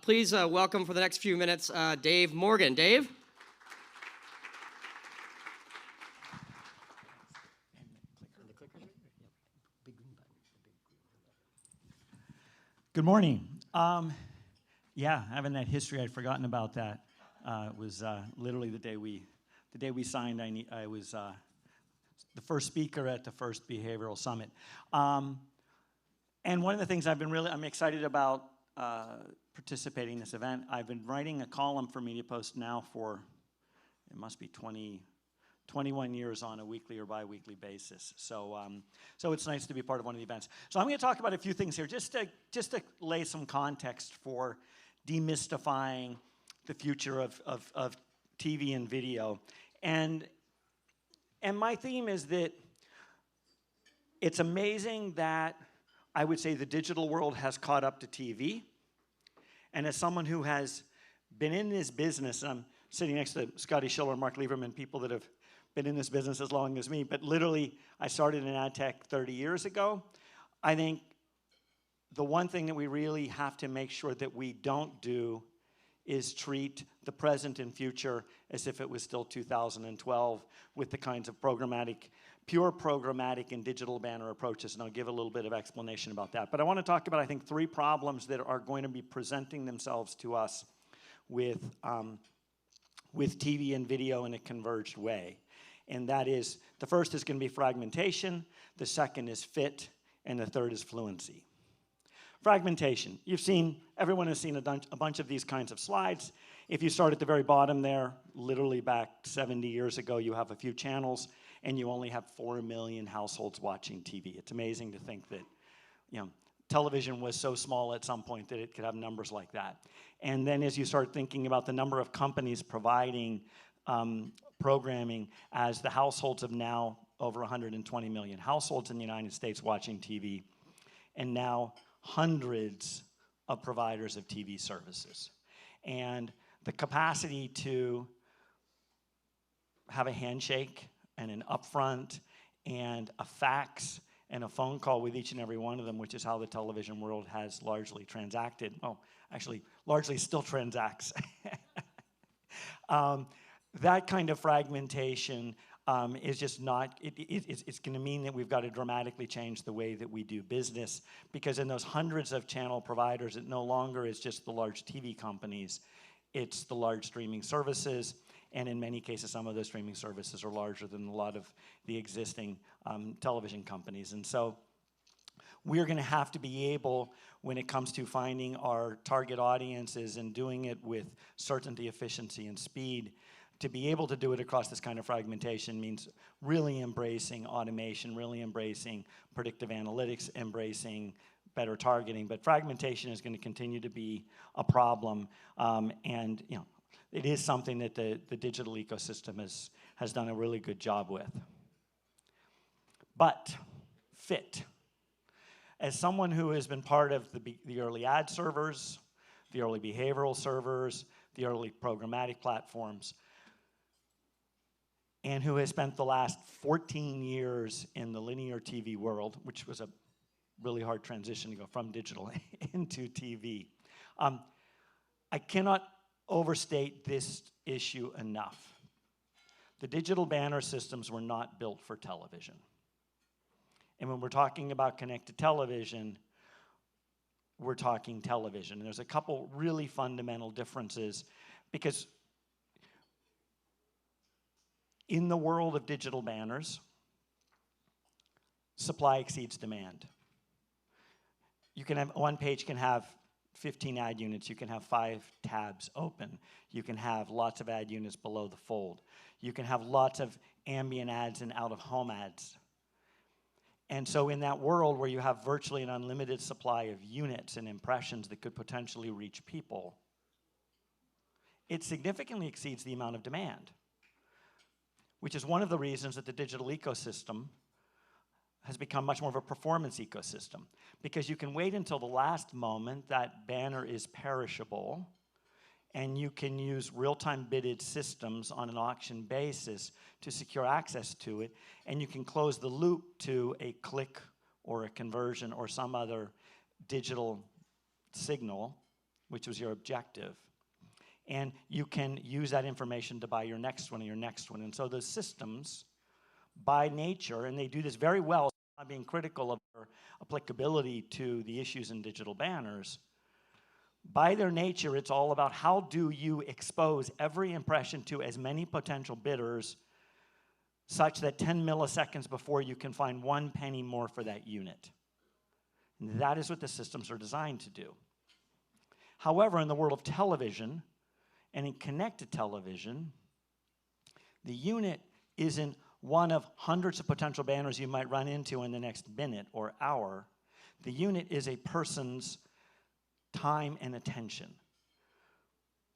Please welcome for the next few minutes Dave Morgan. Dave? Good morning. Yeah, having that history, I'd forgotten about that. It was literally the day we signed. I was the first speaker at the first behavioral summit. And one of the things I'm excited about participating in this event. I've been writing a column for Media Post now for, it must be 21 years on a weekly or bi-weekly basis. So it's nice to be part of one of the events. So I'm going to talk about a few things here, just to lay some context for demystifying the future of TV and video. And my theme is that it's amazing that I would say the digital world has caught up to TV. And as someone who has been in this business, I'm sitting next to Scotty Schiller and Mark Lieberman, people that have been in this business as long as me, but literally I started in ad tech 30 years ago. I think the one thing that we really have to make sure that we don't do is treat the present and future as if it was still 2012 with the kinds of pure programmatic and digital banner approaches, and I'll give a little bit of explanation about that. But I want to talk about, I think, 3 problems that are going to be presenting themselves to us with TV and video in a converged way. And that is, the first is going to be fragmentation, the second is fit, and the third is fluency. Fragmentation. Everyone has seen a bunch of these kinds of slides. If you start at the very bottom there, literally back 70 years ago, you have a few channels, and you only have 4 million households watching TV. It's amazing to think that, television was so small at some point that it could have numbers like that. And then as you start thinking about the number of companies providing programming, as the households of now over 120 million households in the United States watching TV, and now hundreds of providers of TV services. And the capacity to have a handshake and an upfront and a fax and a phone call with each and every one of them, which is how the television world has largely transacted. Oh, actually, largely still transacts. That kind of fragmentation is just not, it's going to mean that we've got to dramatically change the way that we do business, because in those hundreds of channel providers, it no longer is just the large TV companies, it's the large streaming services, and in many cases, some of those streaming services are larger than a lot of the existing television companies. And so we're going to have to be able, when it comes to finding our target audiences and doing it with certainty, efficiency, and speed, to be able to do it across this kind of fragmentation means really embracing automation, really embracing predictive analytics, embracing better targeting. But fragmentation is going to continue to be a problem, and it is something that the digital ecosystem has done a really good job with. But fit. As someone who has been part of the early ad servers, the early behavioral servers, the early programmatic platforms, and who has spent the last 14 years in the linear TV world, which was a really hard transition to go from digital into TV, I cannot overstate this issue enough. The digital banner systems were not built for television. And when we're talking about connected television, we're talking television. And there's a couple really fundamental differences, because in the world of digital banners, supply exceeds demand. You can have, one page can have 15 ad units, you can have 5 tabs open, you can have lots of ad units below the fold, you can have lots of ambient ads and out-of-home ads. And so in that world where you have virtually an unlimited supply of units and impressions that could potentially reach people, it significantly exceeds the amount of demand, which is one of the reasons that the digital ecosystem has become much more of a performance ecosystem, because you can wait until the last moment. That banner is perishable, and you can use real-time bidded systems on an auction basis to secure access to it, and you can close the loop to a click or a conversion or some other digital signal which was your objective. And you can use that information to buy your next one and your next one. And so the systems, by nature, and they do this very well, I'm not being critical of their applicability to the issues in digital banners. By their nature, it's all about how do you expose every impression to as many potential bidders such that 10 milliseconds before you can find 1 penny more for that unit. And that is what the systems are designed to do. However, in the world of television and in connected television, the unit isn't one of hundreds of potential banners you might run into in the next minute or hour. The unit is a person's time and attention.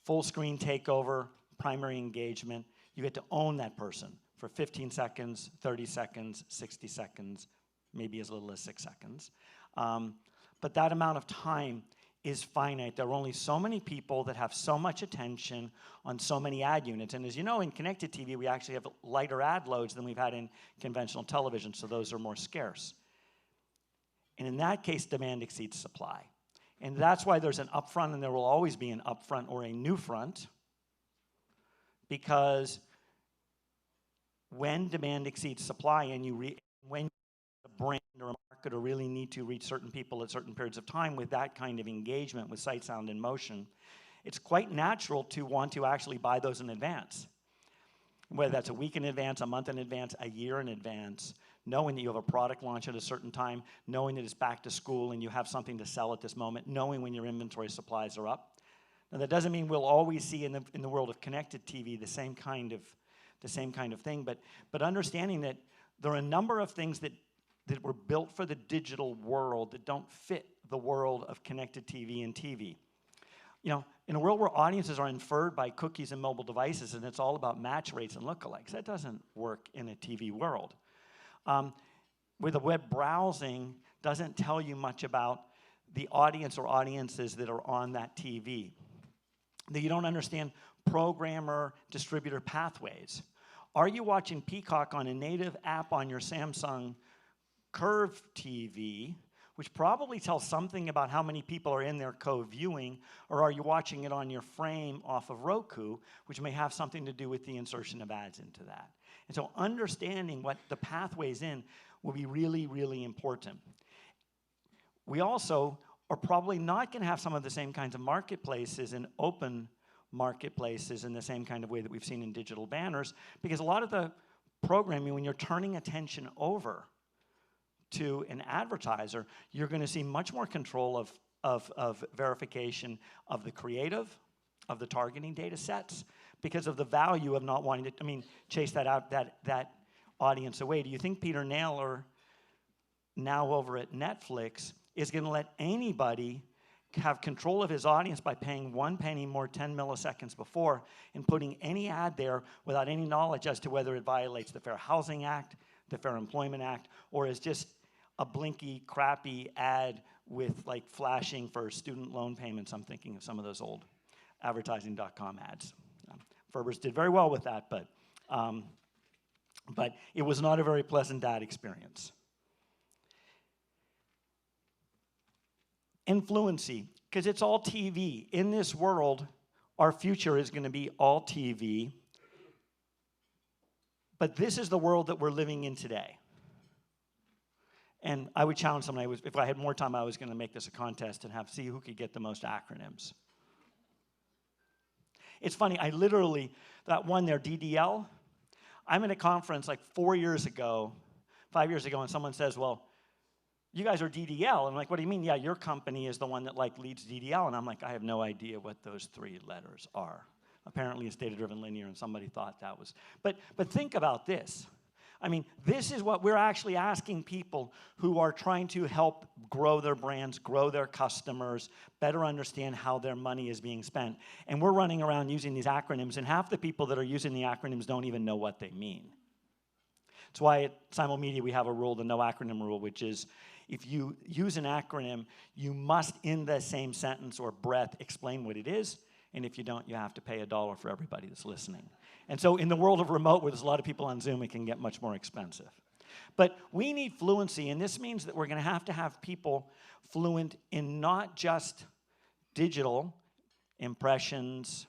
Full screen takeover, primary engagement. You get to own that person for 15 seconds, 30 seconds, 60 seconds, maybe as little as 6 seconds. But that amount of time is finite. There are only so many people that have so much attention on so many ad units. And as you know, in connected TV, we actually have lighter ad loads than we've had in conventional television, so those are more scarce. And in that case, demand exceeds supply. And that's why there's an upfront, and there will always be an upfront or a new front, because when demand exceeds supply and when a brand or a marketer really need to reach certain people at certain periods of time with that kind of engagement with sight, sound, and motion, it's quite natural to want to actually buy those in advance. Whether that's a week in advance, a month in advance, a year in advance, knowing that you have a product launch at a certain time, knowing that it's back to school and you have something to sell at this moment, knowing when your inventory supplies are up. Now that doesn't mean we'll always see in the world of connected TV the same kind of thing, but understanding that there are a number of things that were built for the digital world that don't fit the world of connected TV and TV. You know, in a world where audiences are inferred by cookies and mobile devices and it's all about match rates and lookalikes, that doesn't work in a TV world. Where the web browsing doesn't tell you much about the audience or audiences that are on that TV. That you don't understand programmer distributor pathways. Are you watching Peacock on a native app on your Samsung Curve TV, which probably tells something about how many people are in there co-viewing, or are you watching it on your frame off of Roku, which may have something to do with the insertion of ads into that? And so understanding what the pathways in will be really, really important. We also are probably not going to have some of the same kinds of marketplaces and open marketplaces in the same kind of way that we've seen in digital banners, because a lot of the programming, when you're turning attention over to an advertiser, you're going to see much more control of verification of the creative, of the targeting data sets, because of the value of not wanting to, chase that audience away. Do you think Peter Naylor, now over at Netflix, is going to let anybody have control of his audience by paying 1 penny more 10 milliseconds before and putting any ad there without any knowledge as to whether it violates the Fair Housing Act, the Fair Employment Act, or is just a blinky, crappy ad with like flashing for student loan payments? I'm thinking of some of those old advertising.com ads. Ferber's did very well with that, but it was not a very pleasant ad experience. Influency, because it's all TV. In this world, our future is going to be all TV. But this is the world that we're living in today. And I would challenge somebody, if I had more time, I was going to make this a contest and see who could get the most acronyms. It's funny, I literally, that one there, DDL, I'm in a conference like 5 years ago, and someone says, well, you guys are DDL. And I'm like, what do you mean? Yeah, your company is the one that like leads DDL. And I'm like, I have no idea what those 3 letters are. Apparently it's data-driven linear, and somebody thought that was. But think about this. This is what we're actually asking people who are trying to help grow their brands, grow their customers, better understand how their money is being spent. And we're running around using these acronyms, and half the people that are using the acronyms don't even know what they mean. That's why at Simulmedia we have a rule, the no acronym rule, which is if you use an acronym, you must, in the same sentence or breath, explain what it is. And if you don't, you have to pay $1 for everybody that's listening. And so in the world of remote, where there's a lot of people on Zoom, it can get much more expensive. But we need fluency, and this means that we're going to have people fluent in not just digital impressions,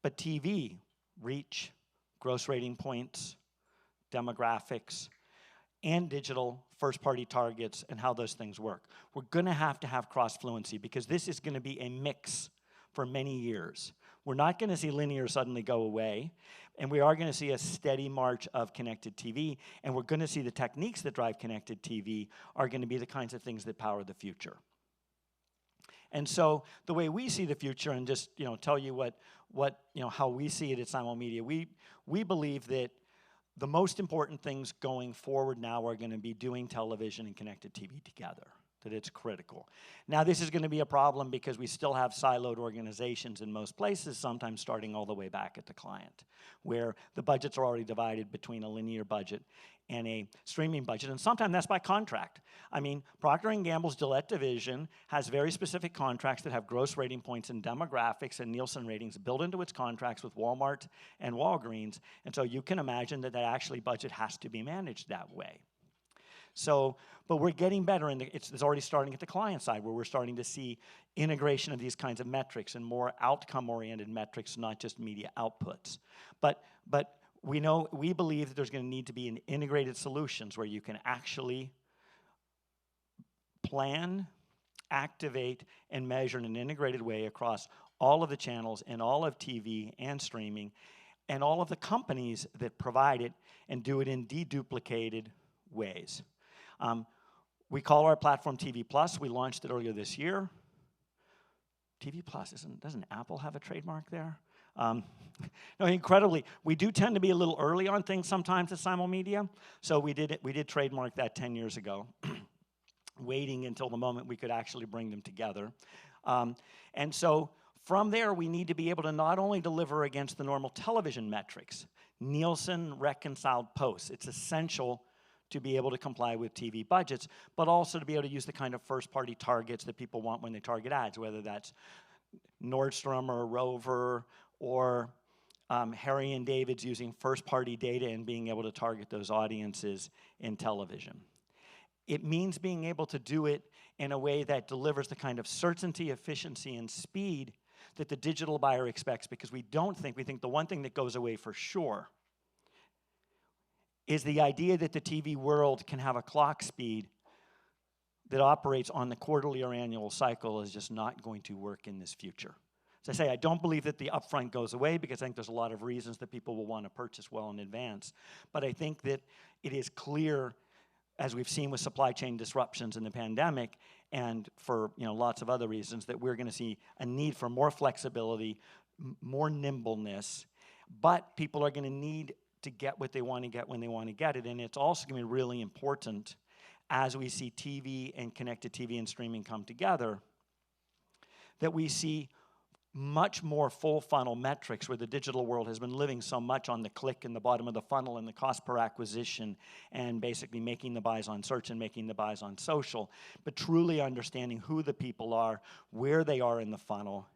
but TV, reach, gross rating points, demographics, and digital first-party targets and how those things work. We're going to have cross-fluency because this is going to be a mix for many years. We're not going to see linear suddenly go away, and we are going to see a steady march of connected TV, and we're going to see the techniques that drive connected TV are going to be the kinds of things that power the future. And so the way we see the future, and just tell you how we see it at Simulmedia, we believe that the most important things going forward now are going to be doing television and connected TV together, that it's critical. Now, this is going to be a problem because we still have siloed organizations in most places, sometimes starting all the way back at the client, where the budgets are already divided between a linear budget and a streaming budget, and sometimes that's by contract. I mean, Procter & Gamble's Gillette division has very specific contracts that have gross rating points and demographics and Nielsen ratings built into its contracts with Walmart and Walgreens, and so you can imagine that actually budget has to be managed that way. So, but we're getting better, and it's already starting at the client side, where we're starting to see integration of these kinds of metrics and more outcome-oriented metrics, not just media outputs. But we believe that there's going to need to be an integrated solutions where you can actually plan, activate, and measure in an integrated way across all of the channels and all of TV and streaming and all of the companies that provide it and do it in deduplicated ways. We call our platform TV Plus. We launched it earlier this year. TV Plus, doesn't Apple have a trademark there? No, incredibly, we do tend to be a little early on things sometimes at Simulmedia, so we did trademark that 10 years ago, waiting until the moment we could actually bring them together. And so from there, we need to be able to not only deliver against the normal television metrics, Nielsen reconciled posts. It's essential to be able to comply with TV budgets, but also to be able to use the kind of first-party targets that people want when they target ads, whether that's Nordstrom or Rover or Harry and David's using first-party data and being able to target those audiences in television. It means being able to do it in a way that delivers the kind of certainty, efficiency, and speed that the digital buyer expects, because we think the one thing that goes away for sure is the idea that the TV world can have a clock speed that operates on the quarterly or annual cycle is just not going to work in this future. As I say, I don't believe that the upfront goes away because I think there's a lot of reasons that people will want to purchase well in advance. But I think that it is clear, as we've seen with supply chain disruptions in the pandemic and for lots of other reasons, that we're going to see a need for more flexibility, more nimbleness, but people are going to need to get what they want to get when they want to get it. And it's also going to be really important as we see TV and connected TV and streaming come together, that we see much more full funnel metrics, where the digital world has been living so much on the click in the bottom of the funnel and the cost per acquisition and basically making the buys on search and making the buys on social, but truly understanding who the people are, where they are in the funnel.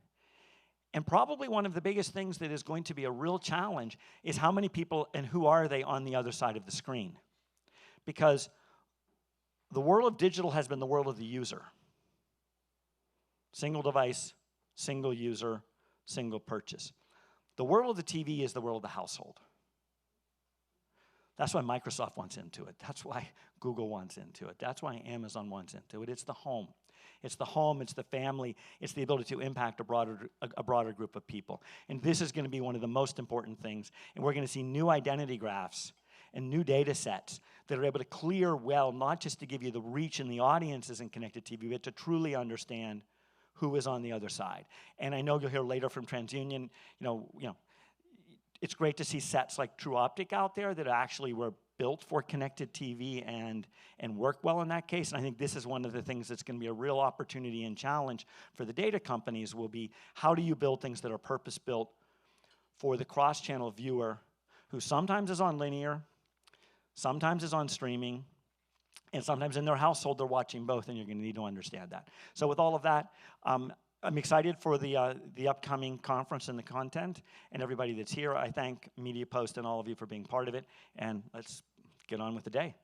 And probably one of the biggest things that is going to be a real challenge is how many people and who are they on the other side of the screen. Because the world of digital has been the world of the user. Single device, single user, single purchase. The world of the TV is the world of the household. That's why Microsoft wants into it. That's why Google wants into it. That's why Amazon wants into it. It's the home. It's the home, it's the family, it's the ability to impact a broader group of people. And this is going to be one of the most important things. And we're going to see new identity graphs and new data sets that are able to clear well, not just to give you the reach and the audiences in connected TV, but to truly understand who is on the other side. And I know you'll hear later from TransUnion, it's great to see sets like True Optic out there that actually were built for connected TV and work well in that case. And I think this is one of the things that's going to be a real opportunity and challenge for the data companies, will be how do you build things that are purpose-built for the cross-channel viewer who sometimes is on linear, sometimes is on streaming, and sometimes in their household they're watching both, and you're going to need to understand that. So with all of that, I'm excited for the upcoming conference and the content, and everybody that's here. I thank MediaPost and all of you for being part of it, and let's get on with the day.